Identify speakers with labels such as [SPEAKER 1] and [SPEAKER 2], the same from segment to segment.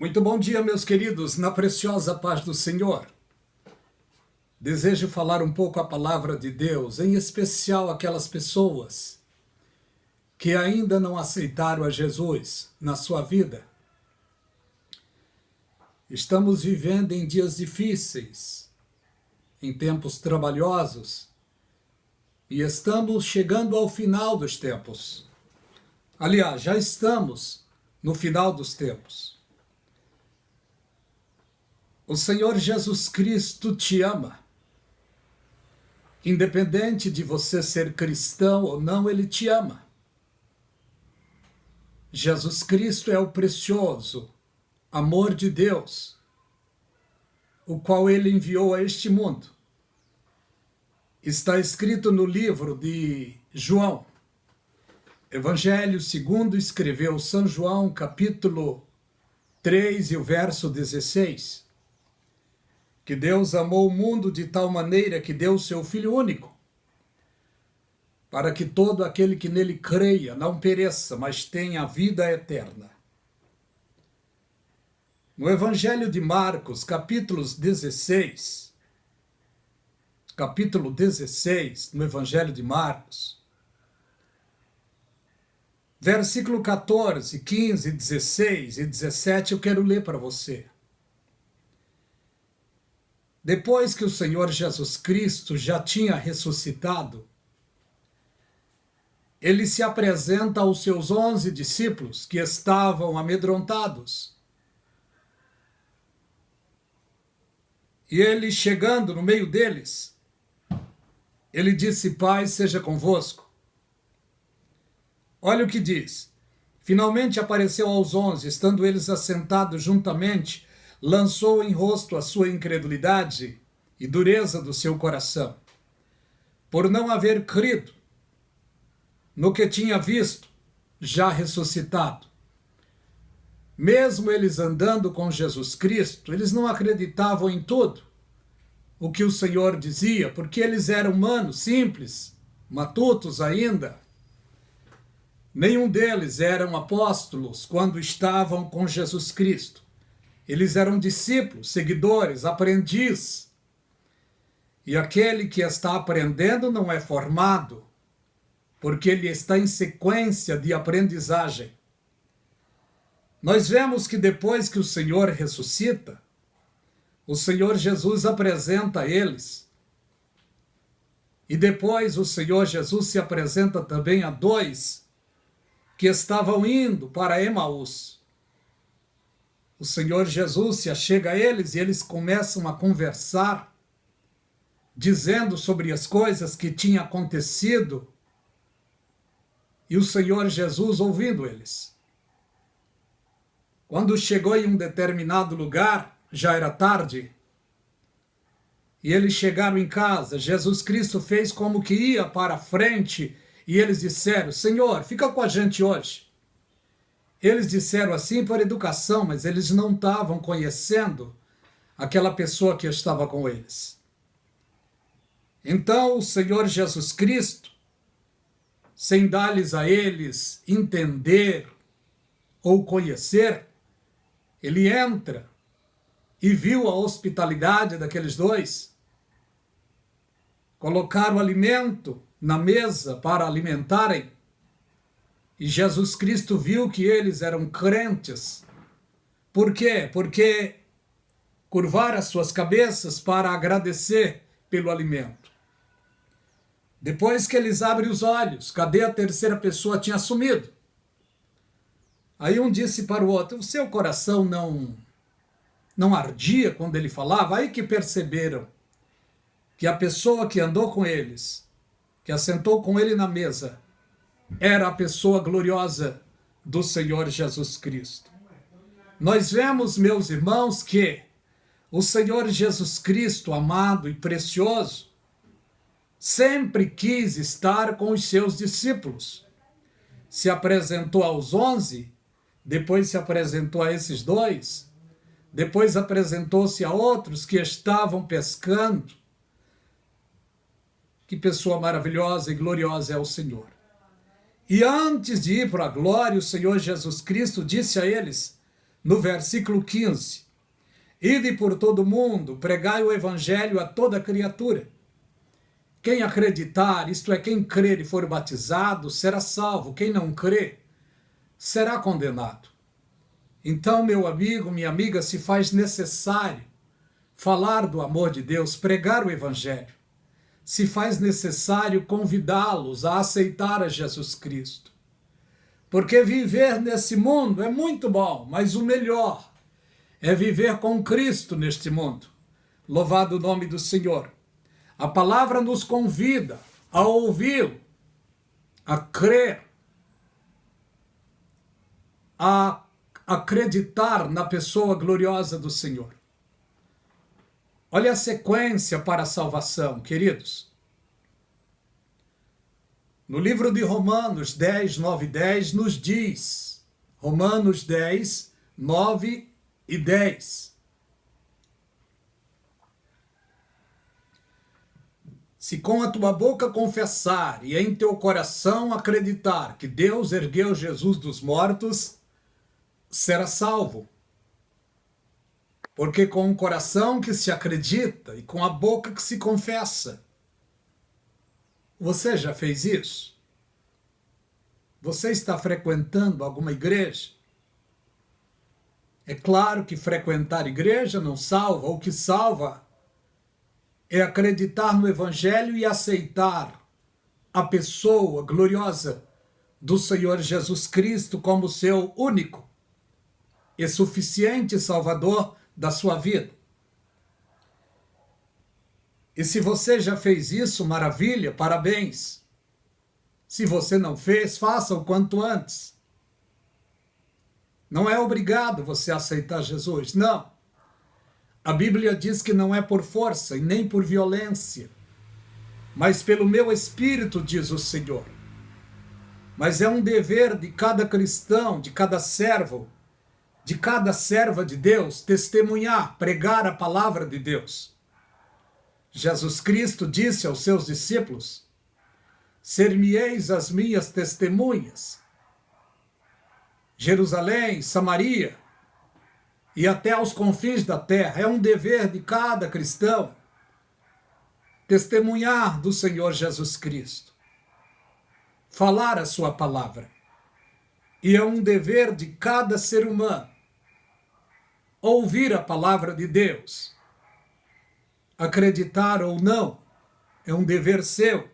[SPEAKER 1] Muito bom dia, meus queridos, na preciosa paz do Senhor. Desejo falar um pouco a palavra de Deus, em especial aquelas pessoas que ainda não aceitaram a Jesus na sua vida. Estamos vivendo em dias difíceis, em tempos trabalhosos, e estamos chegando ao final dos tempos. Aliás, já estamos no final dos tempos. O Senhor Jesus Cristo te ama. Independente de você ser cristão ou não, Ele te ama. Jesus Cristo é o precioso amor de Deus, o qual Ele enviou a este mundo. Está escrito no livro de João, Evangelho segundo escreveu São João, capítulo 3 e o verso 16. Que Deus amou o mundo de tal maneira que deu o seu Filho único, para que todo aquele que nele creia não pereça, mas tenha a vida eterna. No Evangelho de Marcos, capítulo 16, no Evangelho de Marcos, versículo 14, 15, 16 e 17, eu quero ler para você. Depois que o Senhor Jesus Cristo já tinha ressuscitado, ele se apresenta aos seus 11 discípulos que estavam amedrontados. E ele, chegando no meio deles, ele disse: Pai, seja convosco. Olha o que diz. Finalmente apareceu aos 11, estando eles assentados juntamente, lançou em rosto a sua incredulidade e dureza do seu coração, por não haver crido no que tinha visto, já ressuscitado. Mesmo eles andando com Jesus Cristo, eles não acreditavam em tudo o que o Senhor dizia, porque eles eram humanos, simples, matutos ainda. Nenhum deles eram apóstolos quando estavam com Jesus Cristo. Eles eram discípulos, seguidores, aprendizes. E aquele que está aprendendo não é formado, porque ele está em sequência de aprendizagem. Nós vemos que depois que o Senhor ressuscita, o Senhor Jesus apresenta a eles. E depois o Senhor Jesus se apresenta também a dois que estavam indo para Emaús. O Senhor Jesus se achega a eles e eles começam a conversar, dizendo sobre as coisas que tinham acontecido, e o Senhor Jesus ouvindo eles. Quando chegou em um determinado lugar, já era tarde, e eles chegaram em casa, Jesus Cristo fez como que ia para a frente, e eles disseram: Senhor, fica com a gente hoje. Eles disseram assim por educação, mas eles não estavam conhecendo aquela pessoa que estava com eles. Então o Senhor Jesus Cristo, sem dar-lhes a eles entender ou conhecer, ele entra e viu a hospitalidade daqueles dois. Colocaram alimento na mesa para alimentarem. E Jesus Cristo viu que eles eram crentes. Por quê? Porque curvaram as suas cabeças para agradecer pelo alimento. Depois que eles abrem os olhos, cadê a terceira pessoa? Tinha sumido. Aí um disse para o outro: o seu coração não ardia quando ele falava? Aí que perceberam que a pessoa que andou com eles, que assentou com ele na mesa, era a pessoa gloriosa do Senhor Jesus Cristo. Nós vemos, meus irmãos, que o Senhor Jesus Cristo, amado e precioso, sempre quis estar com os seus discípulos. Se apresentou aos 11, depois se apresentou a esses dois, depois apresentou-se a outros que estavam pescando. Que pessoa maravilhosa e gloriosa é o Senhor. E antes de ir para a glória, o Senhor Jesus Cristo disse a eles: no versículo 15. Ide por todo o mundo, pregai o evangelho a toda criatura. Quem acreditar, isto é, quem crer e for batizado, será salvo. Quem não crê, será condenado. Então, meu amigo, minha amiga, se faz necessário falar do amor de Deus, pregar o evangelho. Se faz necessário convidá-los a aceitar a Jesus Cristo. Porque viver nesse mundo é muito bom, mas o melhor é viver com Cristo neste mundo. Louvado o nome do Senhor. A palavra nos convida a ouvi-lo, a crer, a acreditar na pessoa gloriosa do Senhor. Olha a sequência para a salvação, queridos. No livro de Romanos 10, 9 e 10 nos diz, Romanos 10, 9 e 10. Se com a tua boca confessar e em teu coração acreditar que Deus ergueu Jesus dos mortos, será salvo. Porque com o coração que se acredita e com a boca que se confessa. Você já fez isso? Você está frequentando alguma igreja? É claro que frequentar igreja não salva, o que salva é acreditar no Evangelho e aceitar a pessoa gloriosa do Senhor Jesus Cristo como seu único e suficiente Salvador da sua vida. E se você já fez isso, maravilha, parabéns. Se você não fez, faça o quanto antes. Não é obrigado você aceitar Jesus, não. A Bíblia diz que não é por força e nem por violência, mas pelo meu espírito, diz o Senhor. Mas é um dever de cada cristão, de cada servo, de cada serva de Deus, testemunhar, pregar a palavra de Deus. Jesus Cristo disse aos seus discípulos: ser-me-eis as minhas testemunhas. Jerusalém, Samaria e até aos confins da terra. É um dever de cada cristão testemunhar do Senhor Jesus Cristo, falar a sua palavra. E é um dever de cada ser humano ouvir a palavra de Deus, acreditar ou não, é um dever seu.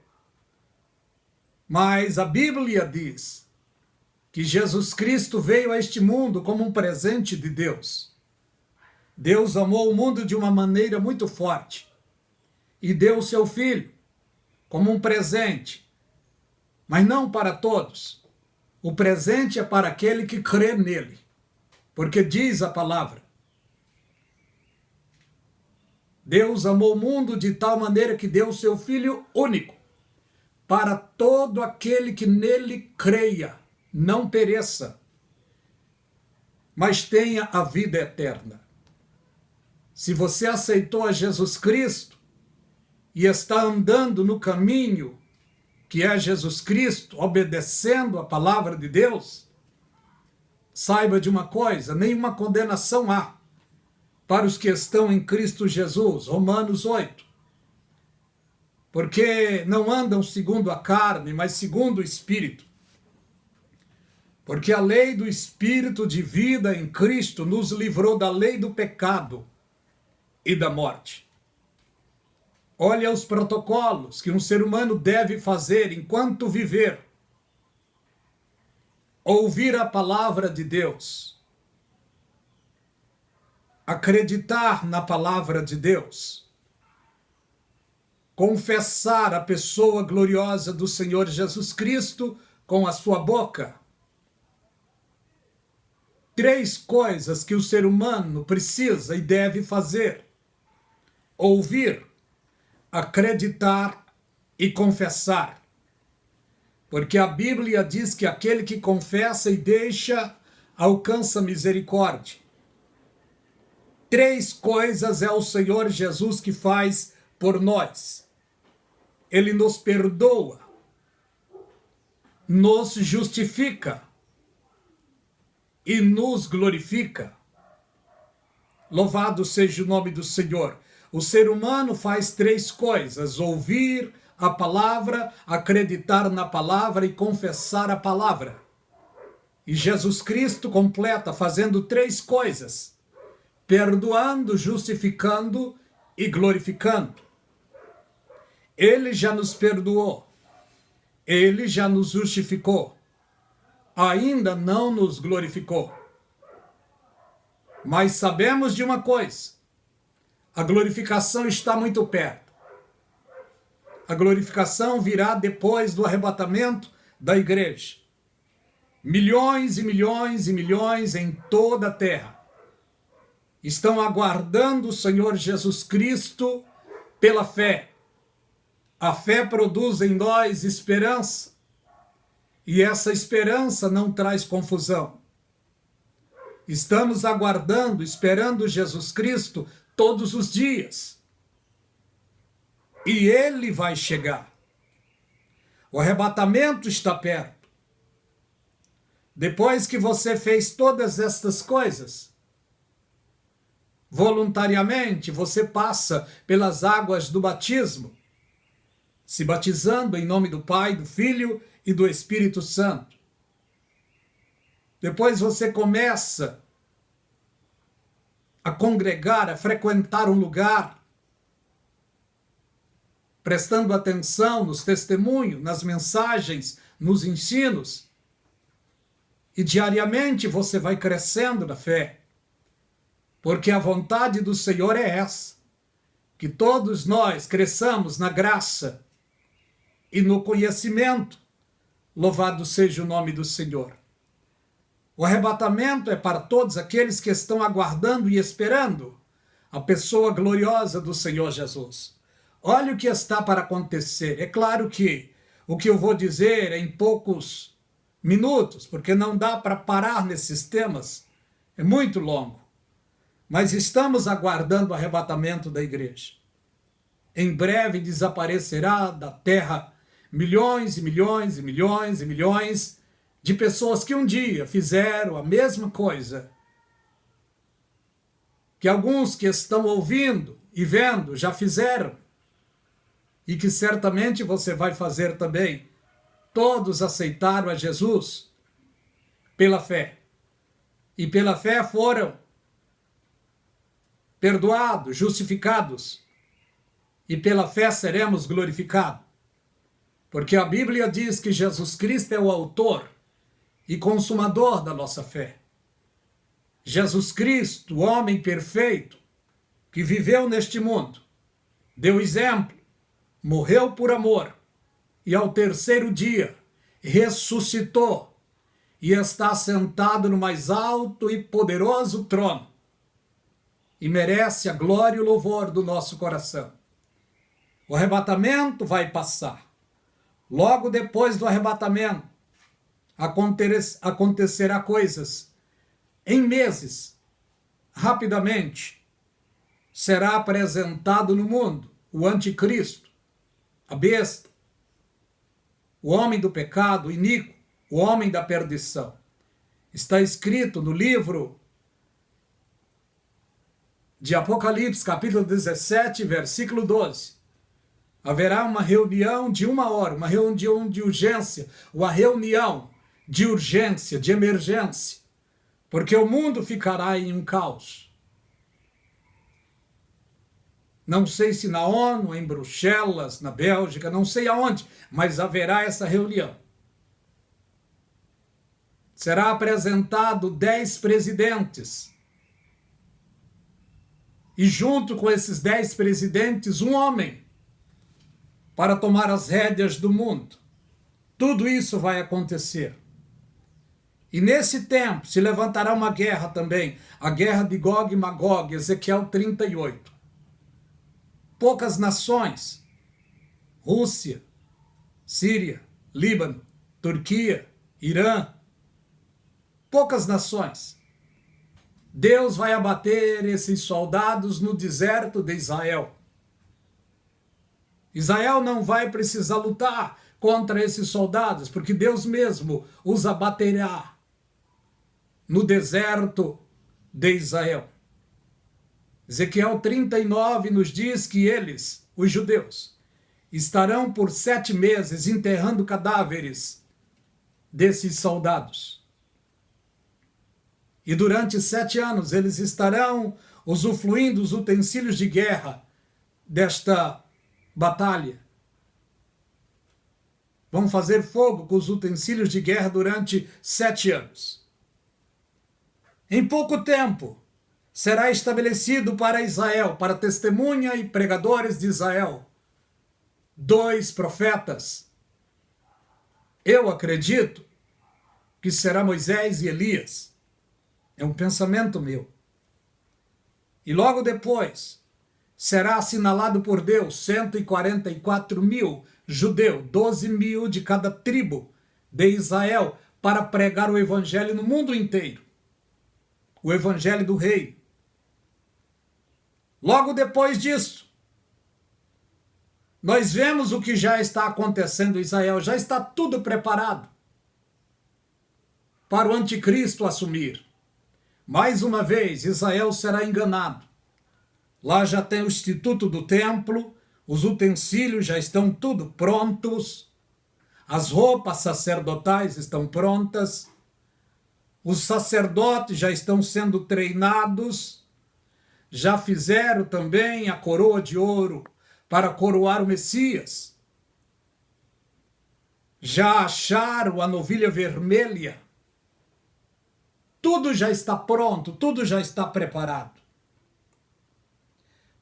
[SPEAKER 1] Mas a Bíblia diz que Jesus Cristo veio a este mundo como um presente de Deus. Deus amou o mundo de uma maneira muito forte e deu o seu Filho como um presente, mas não para todos. O presente é para aquele que crê nele, porque diz a palavra: Deus amou o mundo de tal maneira que deu o seu Filho único, para todo aquele que nele creia, não pereça, mas tenha a vida eterna. Se você aceitou a Jesus Cristo e está andando no caminho que é Jesus Cristo, obedecendo a palavra de Deus, saiba de uma coisa: nenhuma condenação há para os que estão em Cristo Jesus. Romanos 8. Porque não andam segundo a carne, mas segundo o Espírito. Porque a lei do Espírito de vida em Cristo nos livrou da lei do pecado e da morte. Olha os protocolos que um ser humano deve fazer enquanto viver. Ouvir a palavra de Deus. Acreditar na palavra de Deus. Confessar a pessoa gloriosa do Senhor Jesus Cristo com a sua boca. 3 coisas que o ser humano precisa e deve fazer: ouvir, acreditar e confessar. Porque a Bíblia diz que aquele que confessa e deixa alcança misericórdia. 3 coisas é o Senhor Jesus que faz por nós. Ele nos perdoa, nos justifica e nos glorifica. Louvado seja o nome do Senhor. O ser humano faz três coisas: ouvir a palavra, acreditar na palavra e confessar a palavra. E Jesus Cristo completa fazendo três coisas: perdoando, justificando e glorificando. Ele já nos perdoou. Ele já nos justificou. Ainda não nos glorificou. Mas sabemos de uma coisa: a glorificação está muito perto. A glorificação virá depois do arrebatamento da igreja. Milhões e milhões e milhões em toda a terra estão aguardando o Senhor Jesus Cristo pela fé. A fé produz em nós esperança, e essa esperança não traz confusão. Estamos aguardando, esperando Jesus Cristo todos os dias. E ele vai chegar. O arrebatamento está perto. Depois que você fez todas estas coisas, voluntariamente você passa pelas águas do batismo, se batizando em nome do Pai, do Filho e do Espírito Santo. Depois você começa a congregar, a frequentar um lugar, prestando atenção nos testemunhos, nas mensagens, nos ensinos. E diariamente você vai crescendo na fé. Porque a vontade do Senhor é essa: que todos nós cresçamos na graça e no conhecimento. Louvado seja o nome do Senhor. O arrebatamento é para todos aqueles que estão aguardando e esperando a pessoa gloriosa do Senhor Jesus. Olha o que está para acontecer. É claro que o que eu vou dizer é em poucos minutos, porque não dá para parar nesses temas, é muito longo. Mas estamos aguardando o arrebatamento da igreja. Em breve desaparecerá da terra milhões e milhões e milhões e milhões de pessoas que um dia fizeram a mesma coisa que alguns que estão ouvindo e vendo já fizeram, e que certamente você vai fazer também. Todos aceitaram a Jesus pela fé, e pela fé foram perdoados, justificados, e pela fé seremos glorificados. Porque a Bíblia diz que Jesus Cristo é o autor e consumador da nossa fé. Jesus Cristo, o homem perfeito, que viveu neste mundo, deu exemplo, morreu por amor, e ao terceiro dia ressuscitou, e está sentado no mais alto e poderoso trono, e merece a glória e o louvor do nosso coração. O arrebatamento vai passar. Logo depois do arrebatamento, acontecerá coisas. Em meses, rapidamente, será apresentado no mundo o anticristo, a besta, o homem do pecado, o iníquo, o homem da perdição. Está escrito no livro de Apocalipse, capítulo 17, versículo 12. Haverá uma reunião de 1 hora, uma reunião de urgência, uma reunião de urgência, de emergência, porque o mundo ficará em um caos. Não sei se na ONU, em Bruxelas, na Bélgica, não sei aonde, mas haverá essa reunião. Será apresentado 10 presidentes. E junto com esses 10 presidentes, um homem, para tomar as rédeas do mundo. Tudo isso vai acontecer. E nesse tempo se levantará uma guerra também, a guerra de Gog e Magog, Ezequiel 38. Poucas nações, Rússia, Síria, Líbano, Turquia, Irã, poucas nações. Deus vai abater esses soldados no deserto de Israel. Israel não vai precisar lutar contra esses soldados, porque Deus mesmo os abaterá no deserto de Israel. Ezequiel 39 nos diz que eles, os judeus, estarão por 7 meses enterrando cadáveres desses soldados. E durante 7 anos eles estarão usufruindo os utensílios de guerra desta batalha. Vão fazer fogo com os utensílios de guerra durante 7 anos. Em pouco tempo, será estabelecido para Israel, para testemunha e pregadores de Israel, 2 profetas. Eu acredito que será Moisés e Elias. É um pensamento meu. E logo depois, será assinalado por Deus 144 mil judeus, 12 mil de cada tribo de Israel, para pregar o evangelho no mundo inteiro. O evangelho do rei. Logo depois disso, nós vemos o que já está acontecendo em Israel. Já está tudo preparado para o anticristo assumir. Mais uma vez, Israel será enganado. Lá já tem o instituto do templo, os utensílios já estão tudo prontos, as roupas sacerdotais estão prontas, os sacerdotes já estão sendo treinados, já fizeram também a coroa de ouro para coroar o Messias. Já acharam a novilha vermelha. Tudo já está pronto, tudo já está preparado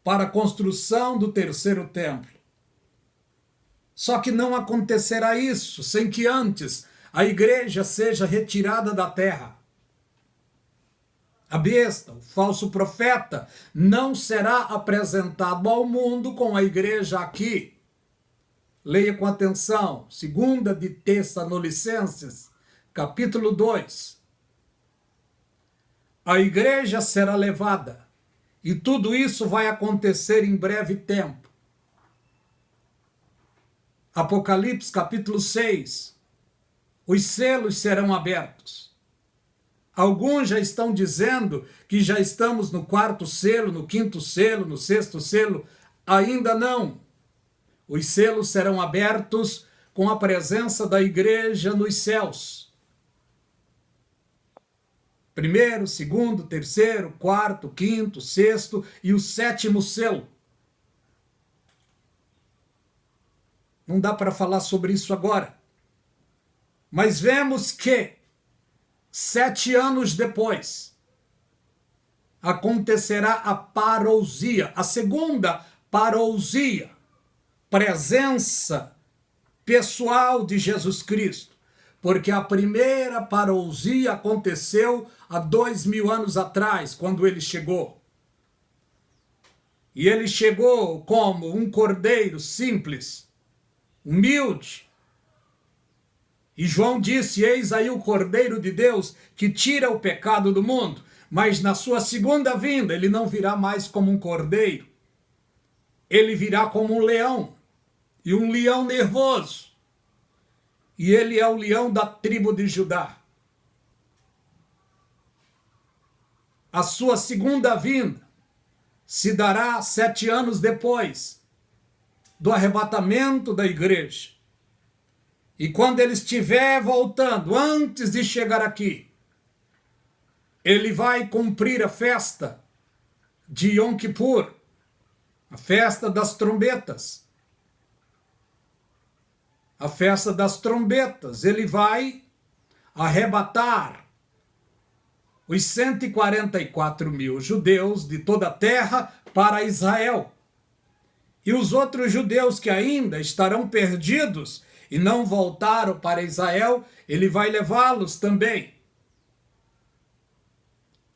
[SPEAKER 1] para a construção do 3º templo. Só que não acontecerá isso sem que antes a igreja seja retirada da terra. A besta, o falso profeta, não será apresentado ao mundo com a igreja aqui. Leia com atenção, 2 de Tessalonicenses, capítulo 2. A igreja será levada, e tudo isso vai acontecer em breve tempo. Apocalipse, capítulo 6. Os selos serão abertos. Alguns já estão dizendo que já estamos no 4º selo, no 5º selo, no 6º selo. Ainda não. Os selos serão abertos com a presença da igreja nos céus. 1º, 2º, 3º, 4º, 5º, 6º e o 7º selo. Não dá para falar sobre isso agora. Mas vemos que 7 anos depois acontecerá a parousia, a segunda parousia, presença pessoal de Jesus Cristo. Porque a primeira parousia aconteceu há 2000 anos atrás, quando ele chegou. E ele chegou como um cordeiro simples, humilde. E João disse: eis aí o Cordeiro de Deus que tira o pecado do mundo. Mas na sua segunda vinda ele não virá mais como um cordeiro. Ele virá como um leão. E um leão nervoso. E ele é o leão da tribo de Judá. A sua segunda vinda se dará 7 anos depois do arrebatamento da igreja. E quando ele estiver voltando, antes de chegar aqui, ele vai cumprir a festa de Yom Kippur, a festa das trombetas. A festa das trombetas, ele vai arrebatar os 144 mil judeus de toda a terra para Israel. E os outros judeus que ainda estarão perdidos e não voltaram para Israel, ele vai levá-los também.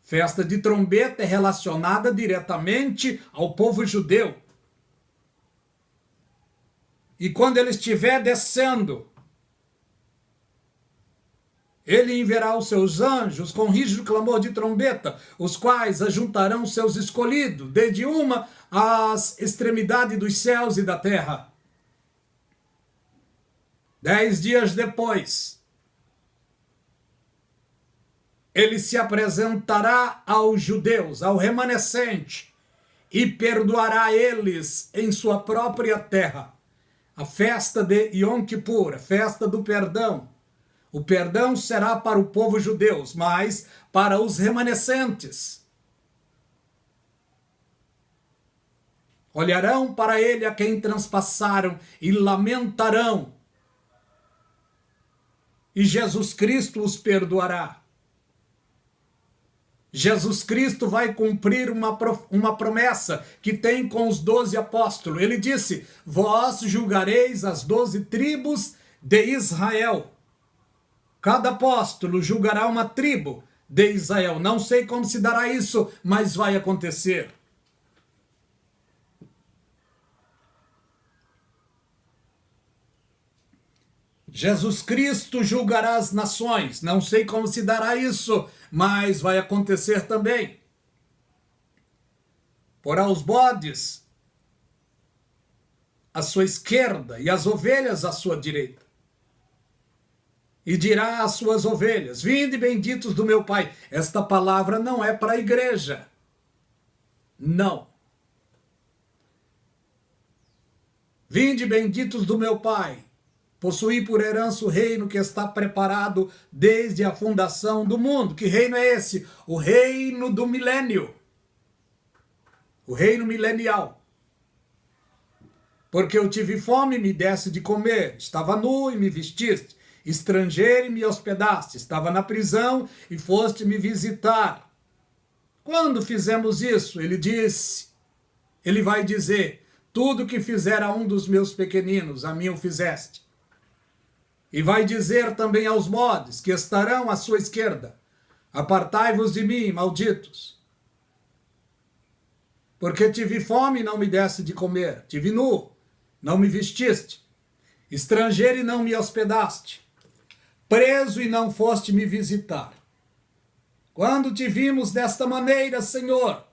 [SPEAKER 1] Festa de trombeta é relacionada diretamente ao povo judeu. E quando ele estiver descendo, ele enviará os seus anjos com rígido clamor de trombeta, os quais ajuntarão seus escolhidos, desde uma às extremidades dos céus e da terra. 10 dias depois, ele se apresentará aos judeus, ao remanescente, e perdoará eles em sua própria terra. A festa de Yom Kippur, a festa do perdão. O perdão será para o povo judeu, mas para os remanescentes. Olharão para ele a quem transpassaram e lamentarão. E Jesus Cristo os perdoará. Jesus Cristo vai cumprir uma promessa que tem com os 12 apóstolos. Ele disse: vós julgareis as 12 tribos de Israel. Cada apóstolo julgará uma tribo de Israel. Não sei como se dará isso, mas vai acontecer. Jesus Cristo julgará as nações. Não sei como se dará isso, mas vai acontecer também. Porá os bodes à sua esquerda e as ovelhas à sua direita. E dirá às suas ovelhas: vinde benditos do meu Pai. Esta palavra não é para a igreja. Não. Vinde benditos do meu Pai. Possuí por herança o reino que está preparado desde a fundação do mundo. Que reino é esse? O reino do milênio. O reino milenial. Porque eu tive fome e me deste de comer. Estava nu e me vestiste. Estrangeiro e me hospedaste. Estava na prisão e foste me visitar. Quando fizemos isso? Ele disse. Ele vai dizer: tudo que fizer a um dos meus pequeninos, a mim o fizeste. E vai dizer também aos bodes que estarão à sua esquerda: apartai-vos de mim, malditos. Porque tive fome e não me deste de comer, tive nu, não me vestiste, estrangeiro e não me hospedaste, preso e não foste me visitar. Quando te vimos desta maneira, Senhor?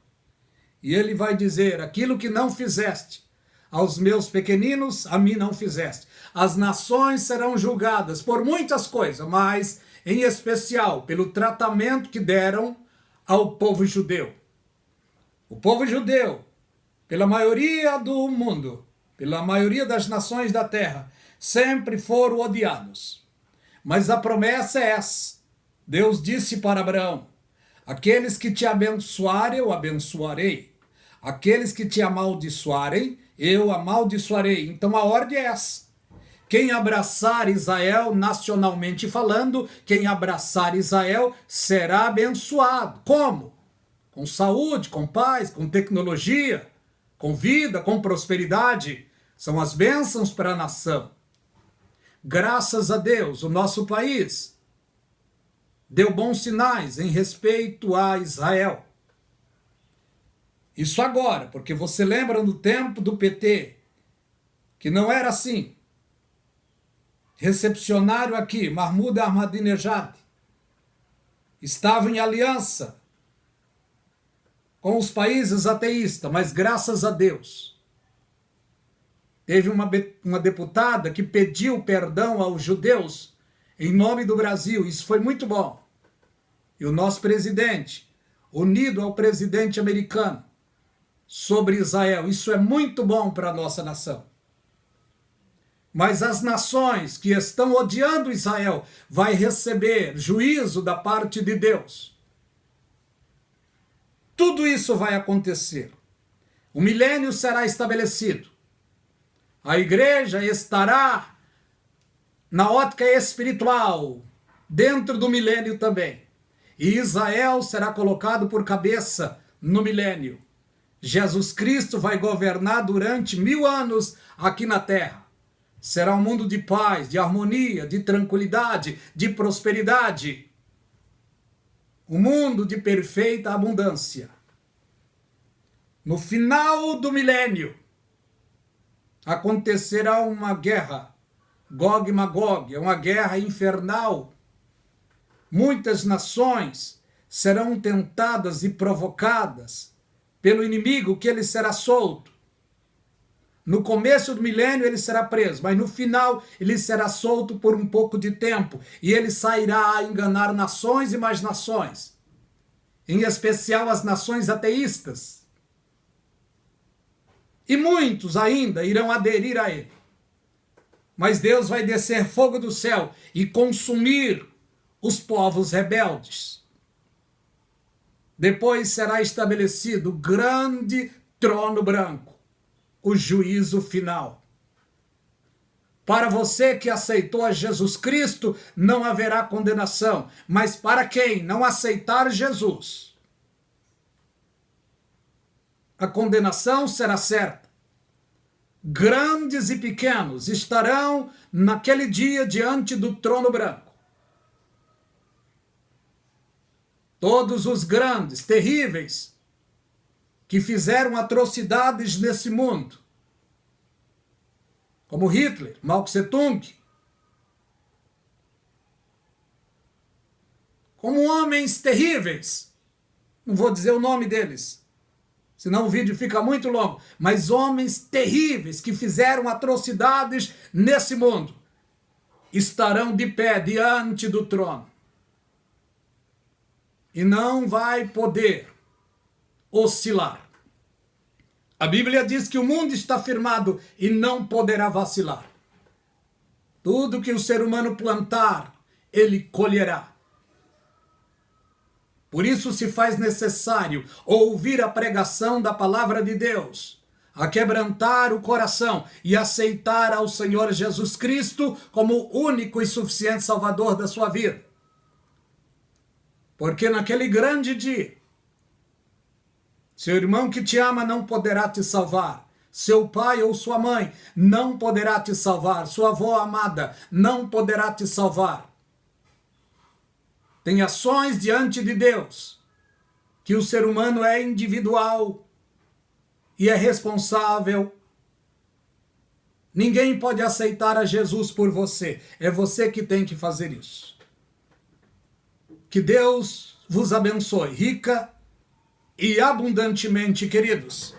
[SPEAKER 1] E ele vai dizer: aquilo que não fizeste aos meus pequeninos, a mim não fizeste. As nações serão julgadas por muitas coisas, mas em especial pelo tratamento que deram ao povo judeu. O povo judeu, pela maioria do mundo, pela maioria das nações da terra, sempre foram odiados. Mas a promessa é essa. Deus disse para Abraão: aqueles que te abençoarem, eu abençoarei. Aqueles que te amaldiçoarem, eu amaldiçoarei. Então a ordem é essa. Quem abraçar Israel, nacionalmente falando, quem abraçar Israel será abençoado. Como? Com saúde, com paz, com tecnologia, com vida, com prosperidade. São as bênçãos para a nação. Graças a Deus, o nosso país deu bons sinais em respeito a Israel. Isso agora, porque você lembra no tempo do PT, que não era assim. Recepcionário aqui, Mahmoud Ahmadinejad, estava em aliança com os países ateístas, mas graças a Deus, teve uma deputada que pediu perdão aos judeus em nome do Brasil. Isso foi muito bom. E o nosso presidente, unido ao presidente americano, sobre Israel. Isso é muito bom para a nossa nação. Mas as nações que estão odiando Israel vai receber juízo da parte de Deus. Tudo isso vai acontecer. O milênio será estabelecido. A igreja estará na ótica espiritual, dentro do milênio também. E Israel será colocado por cabeça no milênio. Jesus Cristo vai governar durante 1000 anos aqui na terra. Será um mundo de paz, de harmonia, de tranquilidade, de prosperidade. Um mundo de perfeita abundância. No final do milênio, acontecerá uma guerra, Gog e Magog, é uma guerra infernal. Muitas nações serão tentadas e provocadas pelo inimigo, que ele será solto. No começo do milênio ele será preso, mas no final ele será solto por um pouco de tempo. E ele sairá a enganar nações e mais nações. Em especial as nações ateístas. e muitos ainda irão aderir a ele. Mas Deus vai descer fogo do céu e consumir os povos rebeldes. Depois será estabelecido o grande trono branco, o juízo final. Para você que aceitou a Jesus Cristo, não haverá condenação, mas para quem não aceitar Jesus, a condenação será certa. Grandes e pequenos estarão naquele dia diante do trono branco. Todos os grandes, terríveis, que fizeram atrocidades nesse mundo, como Hitler, Mao Tse-tung, como homens terríveis, não vou dizer o nome deles, senão o vídeo fica muito longo, mas homens terríveis que fizeram atrocidades nesse mundo, estarão de pé diante do trono. E não vai poder oscilar. A Bíblia diz que o mundo está firmado e não poderá vacilar. Tudo que o ser humano plantar, ele colherá. Por isso se faz necessário ouvir a pregação da palavra de Deus, aquebrantar o coração e aceitar ao Senhor Jesus Cristo como o único e suficiente Salvador da sua vida. Porque naquele grande dia, seu irmão que te ama não poderá te salvar, seu pai ou sua mãe não poderá te salvar, sua avó amada não poderá te salvar. Tem ações diante de Deus, que o ser humano é individual e é responsável. Ninguém pode aceitar a Jesus por você, é você que tem que fazer isso. Que Deus vos abençoe rica e abundantemente, queridos.